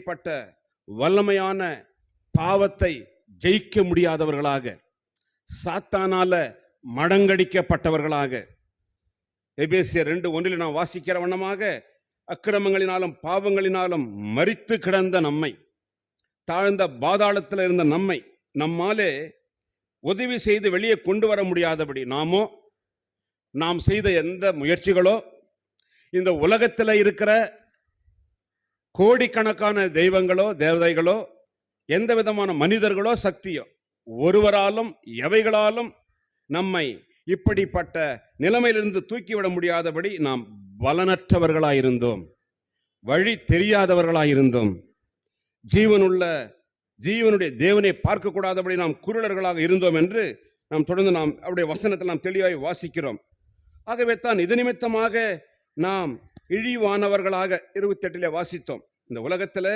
இப்படிப்பட்ட வல்லமையான பாவத்தை ஜெயிக்க முடியாதவர்களாக, சாத்தானால மடங்கடிக்கப்பட்டவர்களாக, எபேசியர் 2:1 நாம் வாசிக்கிற வண்ணமாக அக்கிரமங்களினாலும் பாவங்களினாலும் மரித்து கிடந்த நம்மை, தாழ்ந்த பாதாளத்தில் இருந்த நம்மை நம்மாலே உதவி செய்து வெளியே கொண்டு வர முடியாதபடி நாம் செய்த எந்த முயற்சிகளோ, இந்த உலகத்தில் இருக்கிற கோடிக்கணக்கான தெய்வங்களோ தேவதைகளோ எந்த விதமான மனிதர்களோ சக்தியோ ஒருவராலும் எவைகளாலும் நம்மை இப்படிப்பட்ட நிலைமையிலிருந்து தூக்கிவிட முடியாதபடி நாம் பலனற்றவர்களாயிருந்தோம், வழி தெரியாதவர்களாயிருந்தோம், ஜீவனுடைய தேவனை பார்க்க கூடாதபடி நாம் குருடர்களாக இருந்தோம் என்று நாம் தொடர்ந்து அவருடைய வசனத்தில் நாம் தெளிவாய் வாசிக்கிறோம். ஆகவே தான் இது நிமித்தமாக நாம் இழிவானவர்களாக 28 வாசித்தோம். இந்த உலகத்தில்